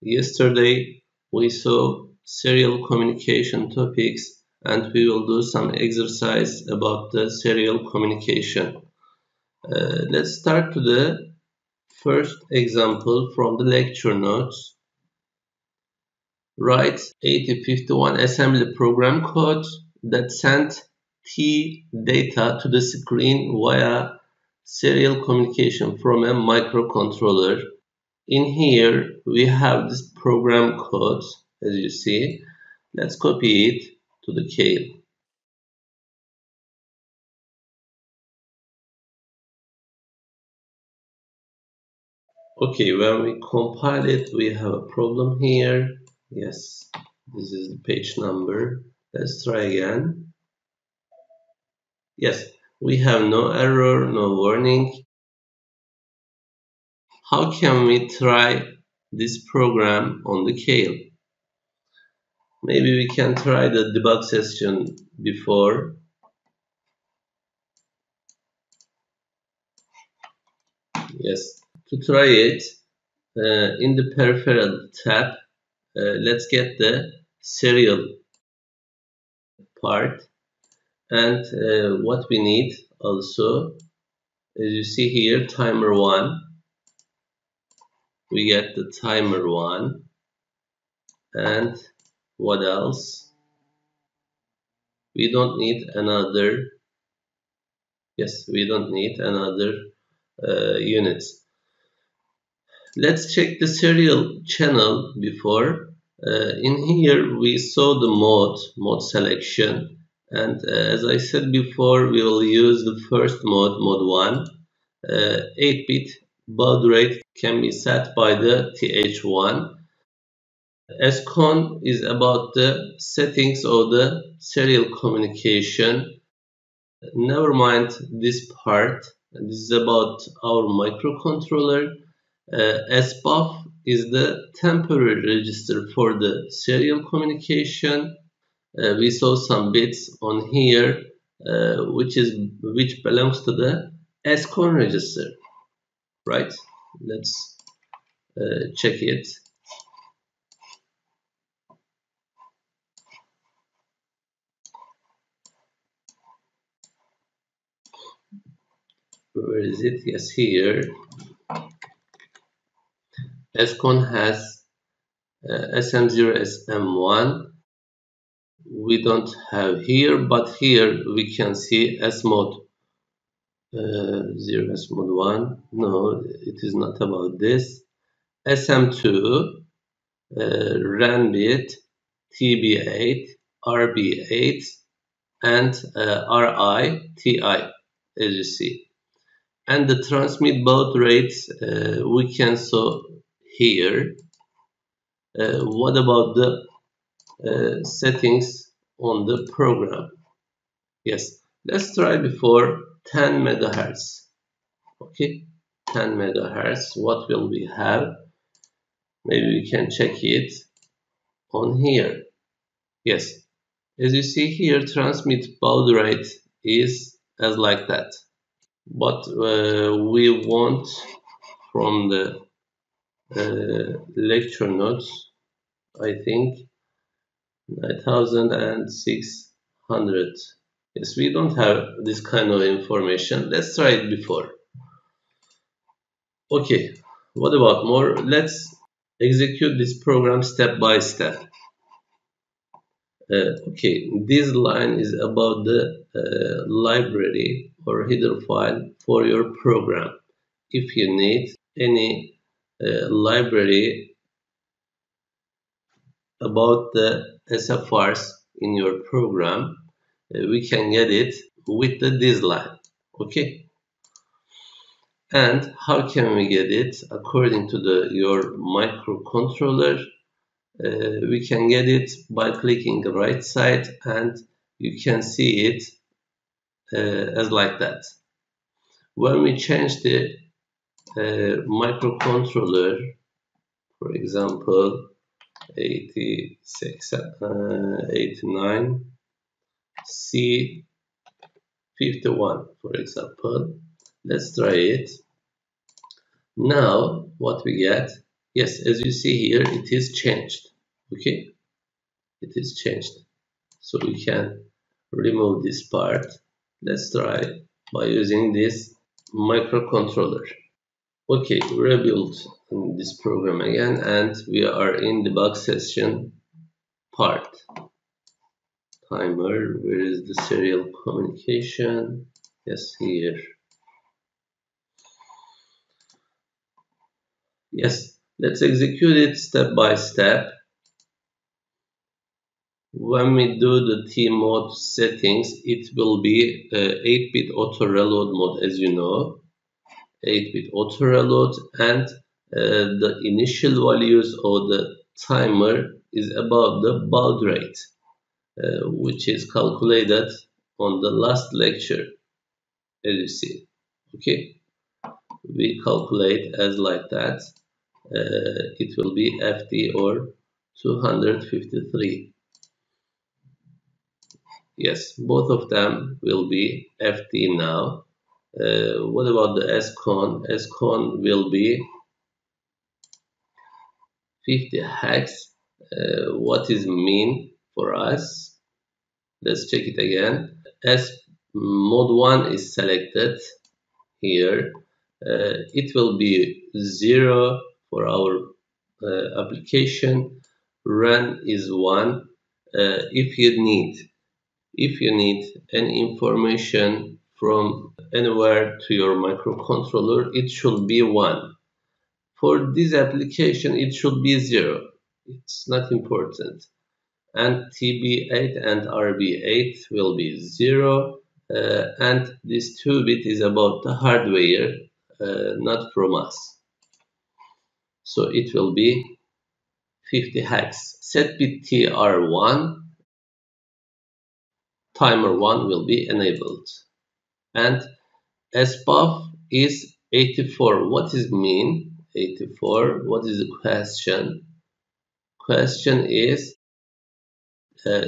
yesterday we saw serial communication topics, and we will do some exercise about the serial communication. Let's start to the first example from the lecture notes. Write 8051 assembly program code that sent T data to the screen via serial communication from a microcontroller. In here we have this program code, as you see. Let's copy it to the Kale. Okay, when we compile it, we have a problem here. Yes, this is the page number. Let's try again. Yes, we have no error, no warning. How can we try this program on the Kale? Maybe we can try the debug session before. Yes, to try it, in the peripheral tab, let's get the serial part, and what we need also, as you see here, timer 1. We get the timer 1, and what else? We don't need another. Yes, we don't need another units. Let's check the serial channel before. In here we saw the mode selection, and as I said before, we will use the first mode 1. 8-bit baud rate can be set by the TH1. SCON is about the settings of the serial communication. Never mind this part. This is about our microcontroller. SBUF is the temporary register for the serial communication. We saw some bits on here, which belongs to the SCON register, right? Let's check it. Where is it? Yes, here. SCON has SM0, SM1. We don't have here, but here we can see SMOD 0, SMOD 1. No, it is not about this. SM2, RANBit, TB8, RB8, and RI-TI, as you see. And the transmit baud rates we can saw here. What about the settings on the program? Yes, let's try before 10 megahertz. Okay, 10 megahertz. What will we have? Maybe we can check it on here. Yes, as you see here, transmit baud rate is as like that. But we want from the lecture notes, I think 9600. Yes, we don't have this kind of information. Let's try it before. Okay, what about more? Let's execute this program step by step. Okay, this line is about the library or header file for your program. If you need any library about the SFRs in your program, we can get it with this line. Okay, and how can we get it? According to your microcontroller, we can get it by clicking the right side, and you can see it as like that. When we change the microcontroller, for example 89 C51, for example, let's try it. Now what we get, Yes, as you see here, it is changed. Okay, it is changed. So we can remove this part. Let's try by using this microcontroller. Okay, rebuild this program again, and we are in debug session part. Timer, where is the serial communication? Yes, here. Yes, let's execute it step by step. When we do the T mode settings, it will be 8-bit auto reload mode, as you know. 8-bit auto reload, and the initial values of the timer is about the baud rate, which is calculated on the last lecture, as you see. Okay, we calculate as like that. It will be FD or 253. Yes, both of them will be FD now. What about the SCON? SCON will be 50 hex. What is mean for us? Let's check it again. As mode 1 is selected here, it will be 0 for our application. Run is 1. If you need any information from anywhere to your microcontroller, it should be 1. For this application, it should be 0. It's not important. And TB8 and RB8 will be 0. And this 2-bit is about the hardware, not from us. So it will be 50 hex. Set bit TR1, timer 1 will be enabled. And SBUF is 84. What is mean? 84. What is the question? Question is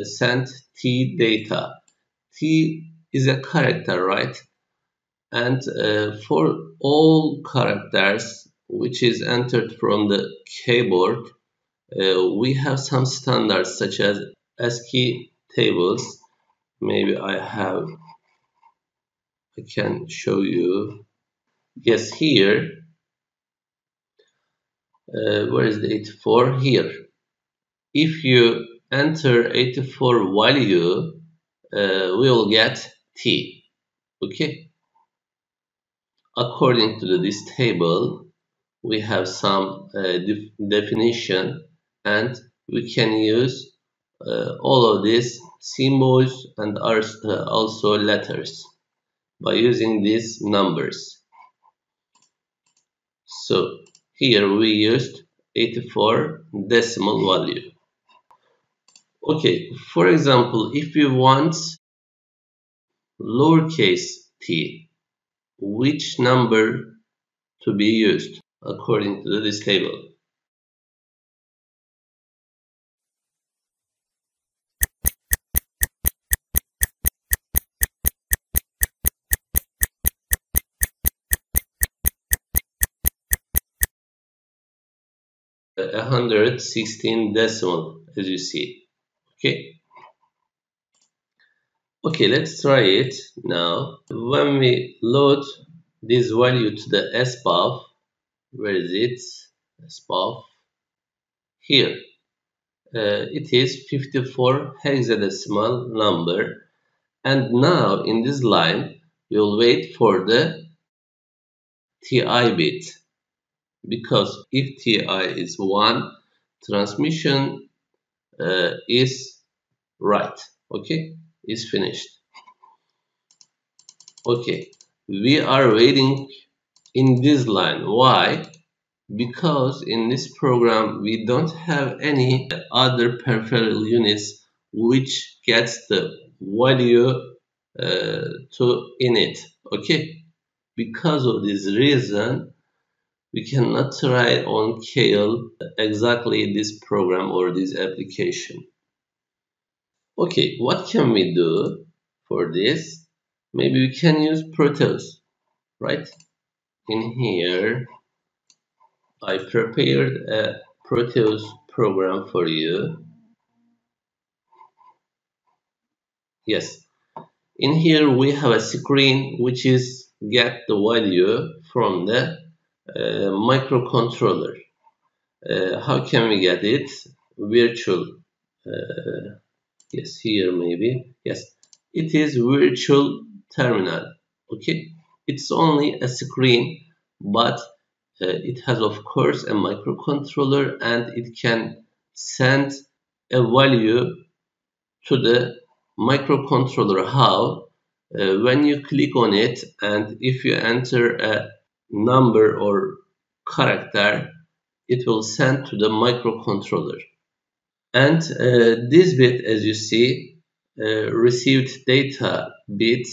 send T data. T is a character, right? And for all characters which is entered from the keyboard, we have some standards such as ASCII tables. Maybe I can show you. Yes, here. Where is the 84? Here. If you enter 84 value, we will get T. Okay. According to this table, we have some definition, and we can use all of these symbols and also letters by using these numbers. So here we used 84 decimal value. Okay, for example, if we want lowercase t, which number to be used according to this table? Uh, 116 decimal, as you see. Okay, let's try it now. When we load this value to the SBUF, where is it? SBUF here. It is 54 hexadecimal number, and now in this line we'll wait for the TI bit, because if TI is 1, transmission is right. Okay, is finished. Okay, we are waiting in this line. Why? Because in this program we don't have any other peripheral units which gets the value to init. Okay, because of this reason we cannot try on kill exactly this program or this application. Okay, what can we do for this? Maybe we can use Proteus, right? In here I prepared a Proteus program for you. Yes, in here we have a screen which is get the value from the microcontroller. How can we get it? Virtual. Yes, here maybe. Yes, it is virtual terminal. Okay, it's only a screen, but it has of course a microcontroller and it can send a value to the microcontroller. How? When you click on it and if you enter a number or character, it will send to the microcontroller. And this bit, as you see, received data bit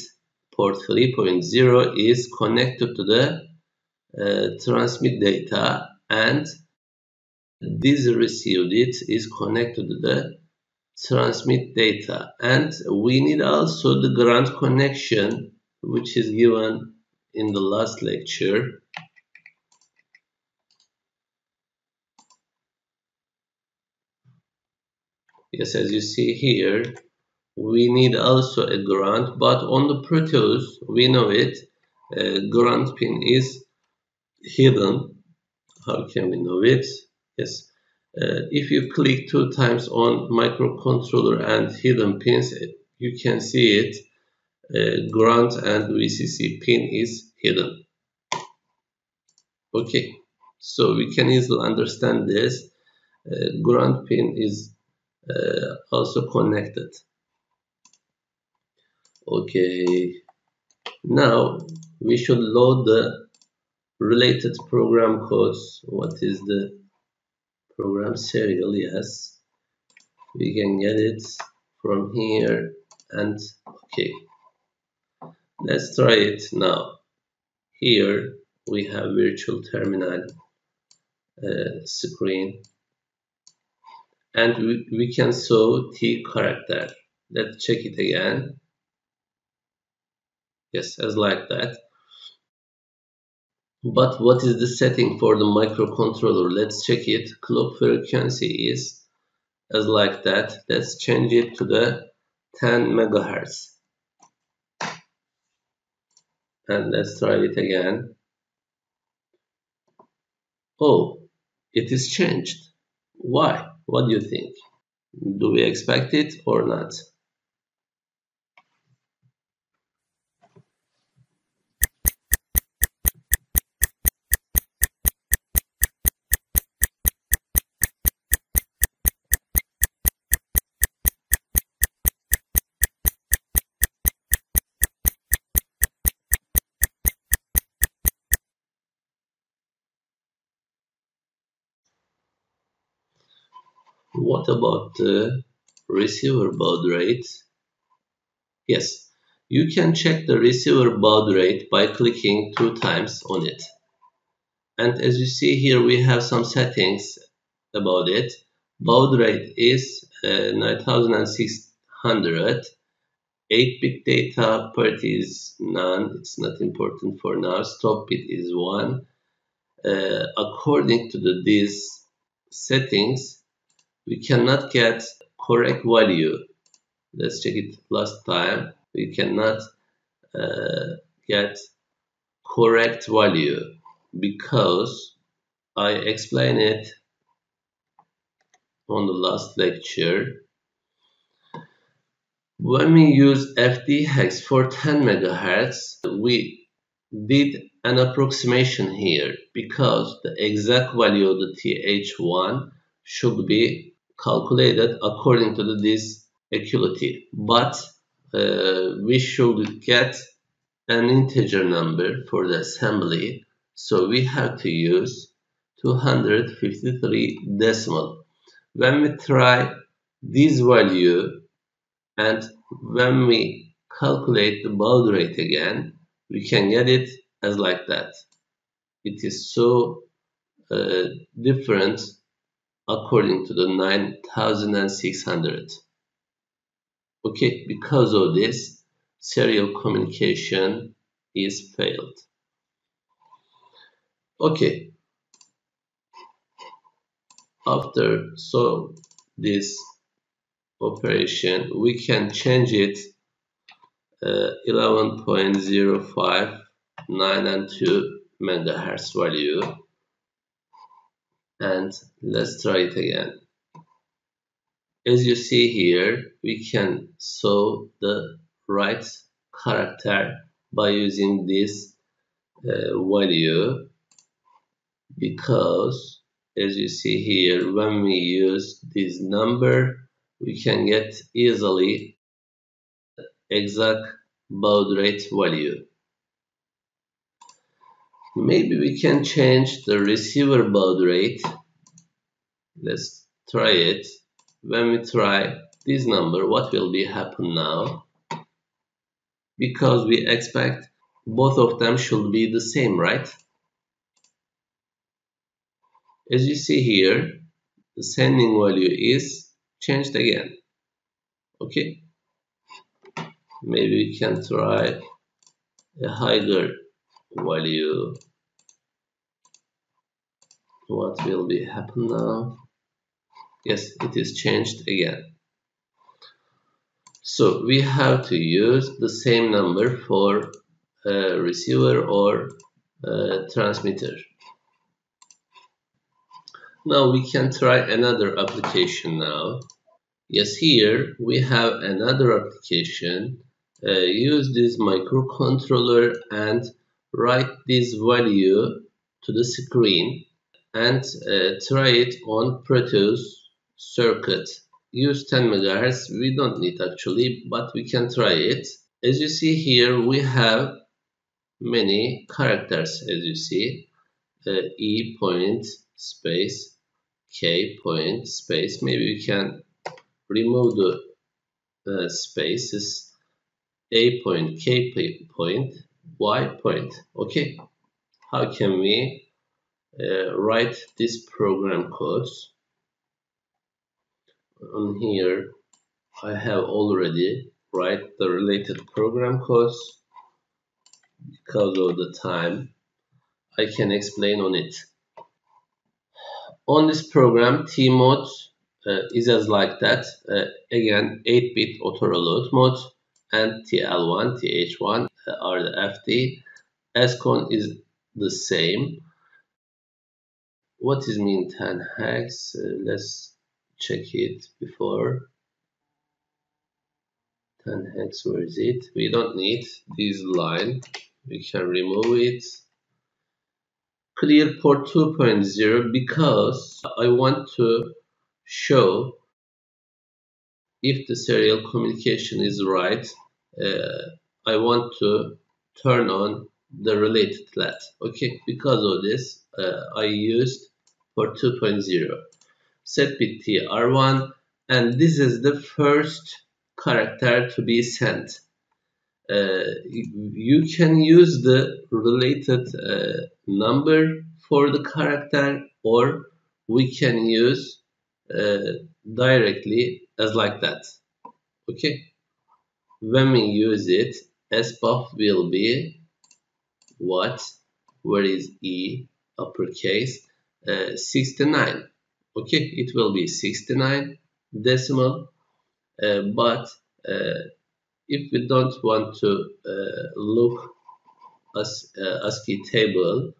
port 3.0 is connected to the transmit data, and this received it is connected to the transmit data. And we need also the ground connection, which is given in the last lecture. Yes, as you see here, we need also a ground, but on the Proteus, we know it, ground pin is hidden. How can we know it? Yes, if you click 2 times on microcontroller and hidden pins, you can see it. Ground and VCC pin is hidden. Okay, so we can easily understand this. Ground pin is also connected. Okay, now we should load the related program codes. What is the program serial? Yes, we can get it from here. And okay, let's try it now. Here we have virtual terminal screen, and we can show T character. Let's check it again. Yes, as like that. But what is the setting for the microcontroller? Let's check it. Clock frequency is as like that. Let's change it to the 10 megahertz. And let's try it again. Oh, it is changed. Why? What do you think? Do we expect it or not? What about the receiver baud rate? Yes, you can check the receiver baud rate by clicking 2 times on it. And as you see here, we have some settings about it. Baud rate is 9600. 8-bit data parity is none. It's not important for now. Stop bit is 1. According to these settings, we cannot get correct value. Let's check it last time. We cannot get correct value because I explained it on the last lecture. When we use FD-hex for 10 megahertz, we did an approximation here because the exact value of the TH1 should be calculated according to this equality. But we should get an integer number for the assembly, so we have to use 253 decimal. When we try this value and when we calculate the baud rate again, we can get it as like that. It is so different according to the 9600. Okay, because of this, serial communication is failed. Okay, After this operation, we can change it 11.059 megahertz value, and let's try it again. As you see here, we can show the right character by using this value, because as you see here, when we use this number, we can get easily exact baud rate value. Maybe we can change the receiver baud rate. Let's try it. When we try this number, what will be happen now? Because we expect both of them should be the same, right? As you see here, the sending value is changed again. Okay, maybe we can try a higher value. What will be happen now? Yes, it is changed again. So we have to use the same number for receiver or transmitter. Now we can try another application now. Yes, here we have another application. Use this microcontroller and write this value to the screen and try it on Proteus circuit. Use 10 megahertz. We don't need actually, but we can try it. As you see here, we have many characters. As you see, E point space, K point space. Maybe we can remove the spaces. A point, K point, Y point. Okay, how can we write this program codes? On here, I have already write the related program codes. Because of the time, I can explain on it. On this program, T mode is as like that. Again, 8-bit auto reload mode, and TL1, TH1 are the FD. SCON is the same. What is mean 10 hex? Let's check it before. 10 hex, where is it? We don't need this line. We can remove it. Clear port 2.0 because I want to show if the serial communication is right. I want to turn on the related LAT. Okay, because of this, I used port 2.0. Set bit TR1, and this is the first character to be sent. You can use the related number for the character, or we can use directly as like that. Okay, when we use it, SBUF will be what? Where is E uppercase? 69. Okay, it will be 69 decimal, but if we don't want to look as ASCII table,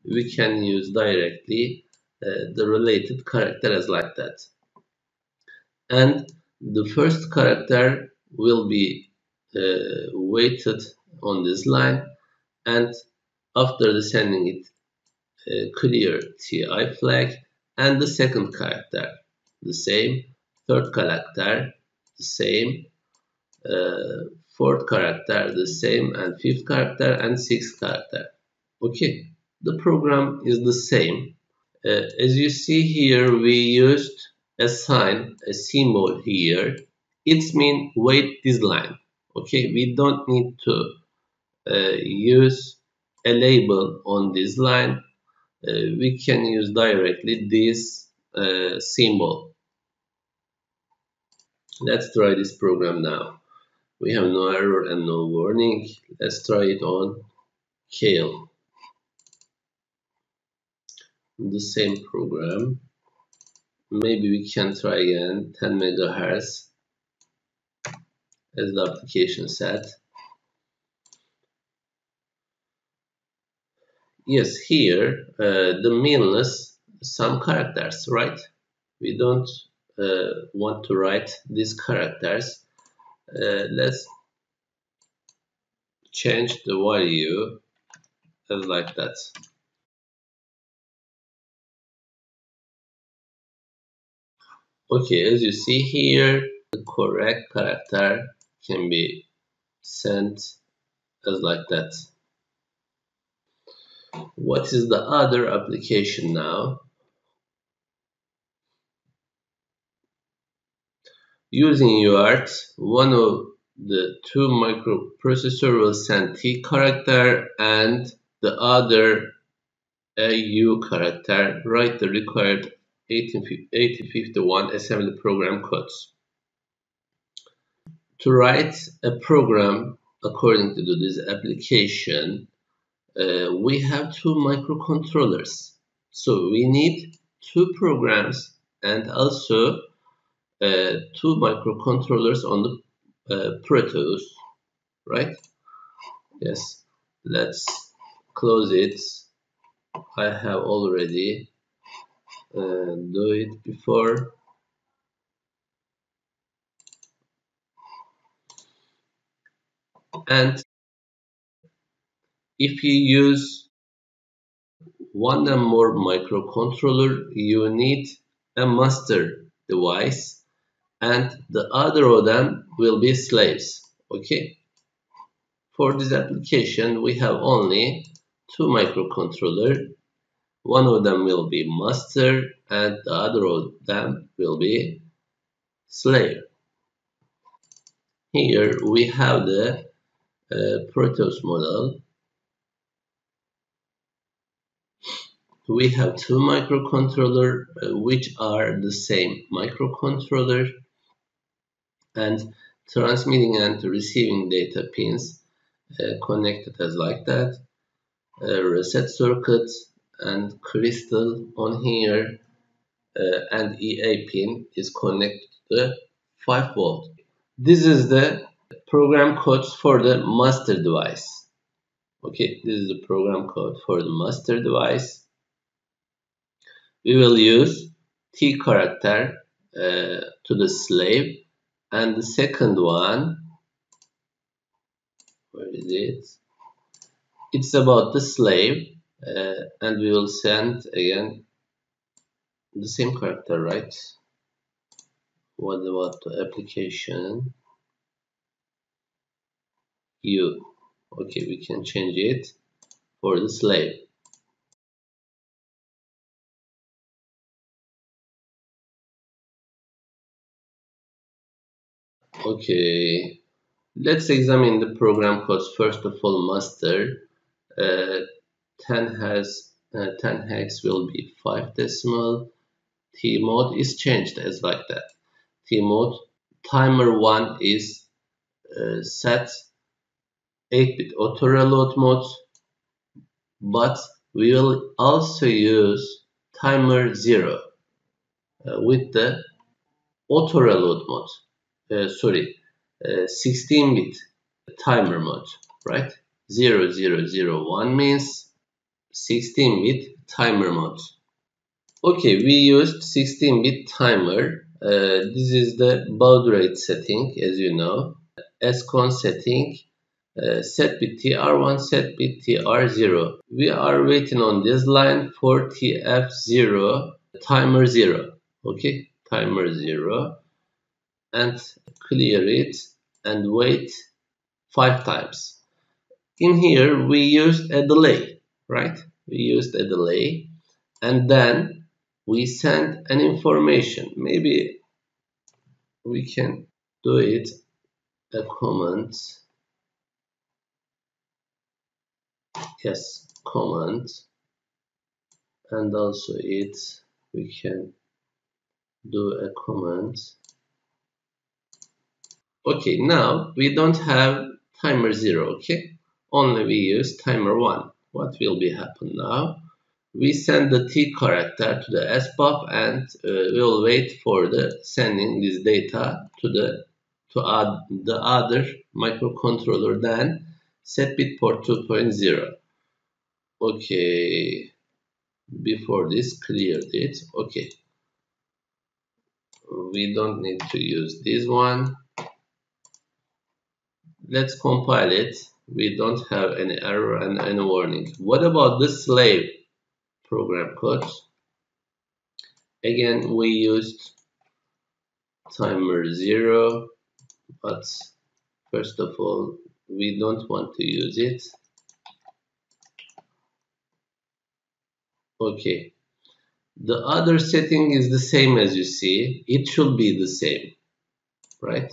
we can use directly the related character as like that. And the first character will be weighted on this line, and after the sending it clear TI flag, and the second character the same, third character the same, fourth character the same, and fifth character and sixth character. Okay, the program is the same. As you see here, we used a sign, a symbol here. It means wait this line. Okay, we don't need to use a label on this line. We can use directly this symbol. Let's try this program now. We have no error and no warning. Let's try it on Kale. The same program. maybe we can try again 10 megahertz as the application set. Yes, here the meaningless some characters, right? We don't want to write these characters. Let's change the value as like that. Okay, as you see here, the correct character can be sent as like that. What is the other application now? Using UART, one of the two microprocessor will send T character and the other a U character. Write the required 8051 assembly program codes. To write a program according to this application, we have two microcontrollers. So we need two programs and also two microcontrollers on the Proteus, right? Yes, let's close it. I have already do it before. And if you use one or more microcontroller, you need a master device and the other of them will be slaves. Okay. For this application, we have only two microcontrollers. One of them will be master and the other of them will be slave. Here we have the Proteus model. We have two microcontrollers which are the same microcontroller and transmitting and receiving data pins connected as like that. Reset circuit and crystal on here and EA pin is connected to the 5 volt. This is the program code for the master device. Okay, this is the program code for the master device. We will use T character to the slave, and the second one, where is it? It's about the slave, and we will send again the same character, right? What about the application? U. Okay, we can change it for the slave. Okay, let's examine the program codes. First of all, master. Uh, 10 hex will be 5 decimal. T mode is changed as like that. T mode timer 1 is set 8-bit auto reload mode, but we will also use timer 0 with the auto reload mode. 16-bit timer mode, right? 0001 means 16-bit timer mode. Okay, we used 16-bit timer. This is the baud rate setting, as you know. SCON setting, set bit TR1, set bit TR0. We are waiting on this line for TF0, timer 0. Okay, timer 0. And clear it and wait 5 times. In here, we used a delay, right? We used a delay and then we send an information. Maybe we can do it a comment. Yes, comment. And also we can do a comment. Okay, now we don't have timer 0, okay? Only we use timer 1. What will be happen now? we send the T character to the SBUF and we'll wait for the sending this data to the other microcontroller, then set bit port 2.0. Okay, before this cleared it. Okay, we don't need to use this one. Let's compile it. We don't have any error and any warning. What about the slave program code? Again, we used timer 0, but first of all, we don't want to use it. Okay, the other setting is the same as you see. It should be the same, right?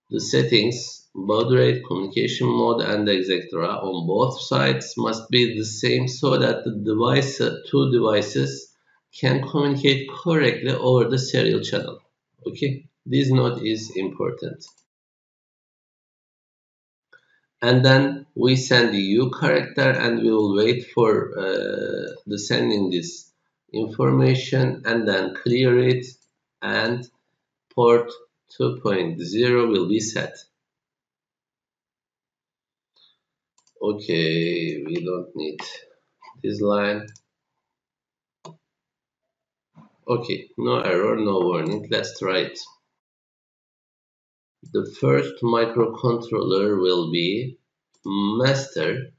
The settings, baud rate, communication mode, and etc. on both sides must be the same so that the two devices can communicate correctly over the serial channel. Okay, this note is important. And then we send the U character and we will wait for the sending this information and then clear it, and port 2.0 will be set. Okay, we don't need this line. Okay, no error, no warning. Let's try it. The first microcontroller will be master.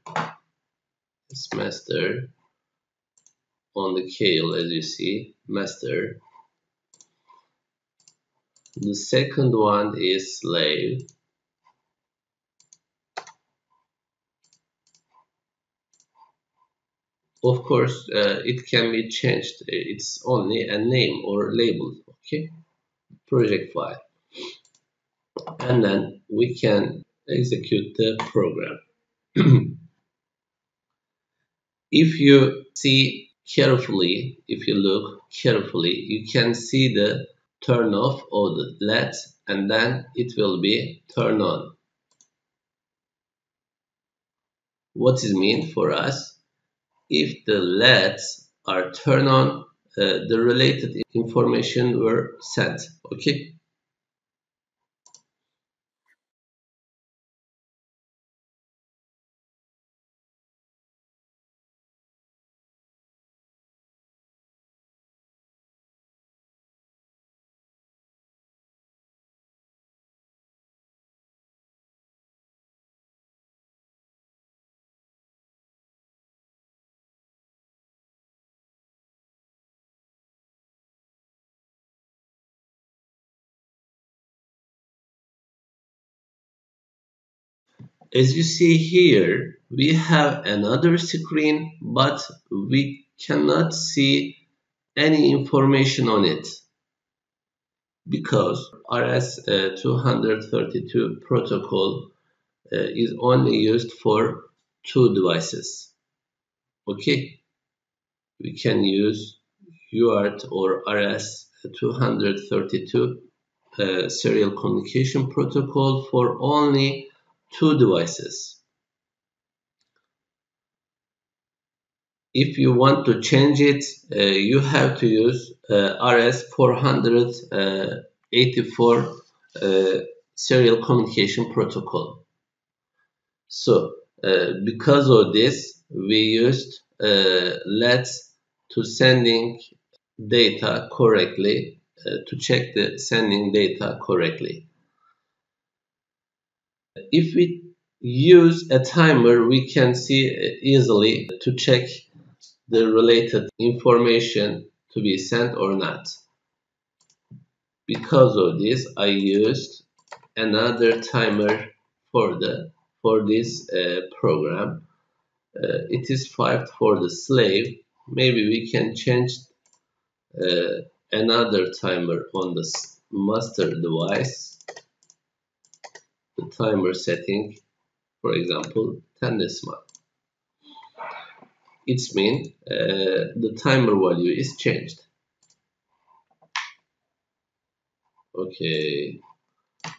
It's master on the CAL, as you see, master. The second one is slave. Of course, it can be changed. It's only a name or label, okay? Project file. And then we can execute the program. If you see carefully, if you look carefully, you can see the turn off of the LED, and then it will be turn on. What is mean for us? If the LEDs are turned on, the related information were sent. Okay. As you see here, we have another screen, but we cannot see any information on it because RS-232 protocol is only used for two devices. Okay, we can use UART or RS-232 serial communication protocol for only two devices. If you want to change it, you have to use RS-484 serial communication protocol. So, because of this, we used LEDs to sending data correctly, to check the sending data correctly. If we use a timer, we can see easily to check the related information to be sent or not. Because of this, I used another timer for this program. It is 5 for the slave. Maybe we can change another timer on the master device. The timer setting, for example, 10 decimal. It means the timer value is changed. Okay,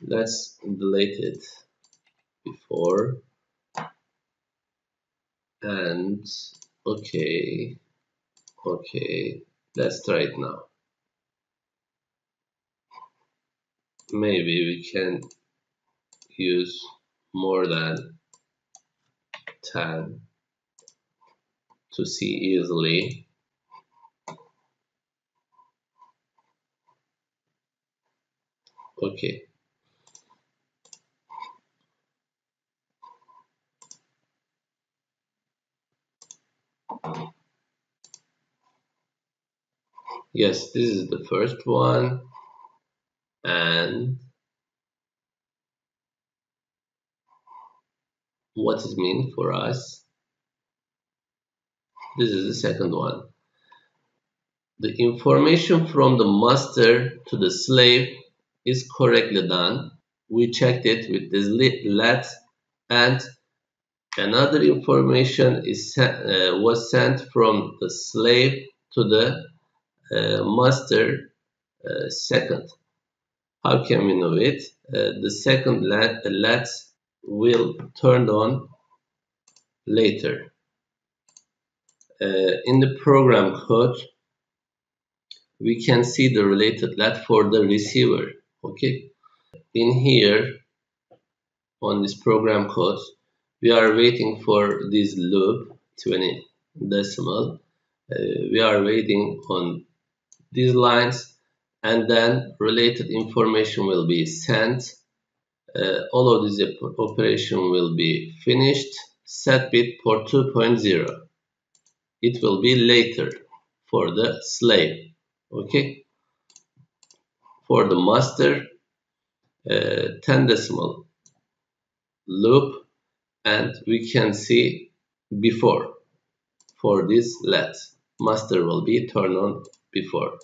let's delete it before and Okay, okay, let's try it now. Maybe we can use more than 10 to see easily. Okay, yes, this is the first one, and what it means for us, this is the second one. The information from the master to the slave is correctly done. We checked it with this let, and another information was sent from the slave to the master second. How can we know it? The second let will turn on later. In the program code, we can see the related let for the receiver. Okay. In here, on this program code, we are waiting for this loop 20 decimal. We are waiting on these lines, and then related information will be sent. All of this operation will be finished. Set bit port 2.0. It will be later for the slave. Okay. For the master, 10 decimal loop, and we can see before for this let. Master will be turned on before.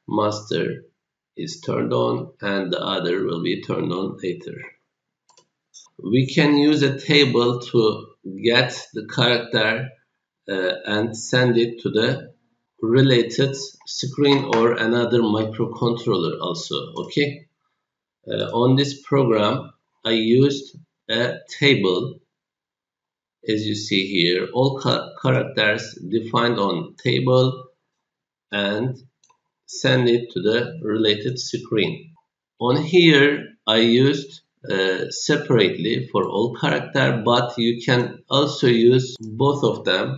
Master is turned on and the other will be turned on later. We can use a table to get the character and send it to the related screen or another microcontroller also. Okay. On this program, I used a table. As you see here, all characters defined on table and send it to the related screen. On here, I used separately for all character, but you can also use both of them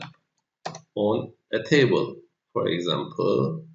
on a table. For example,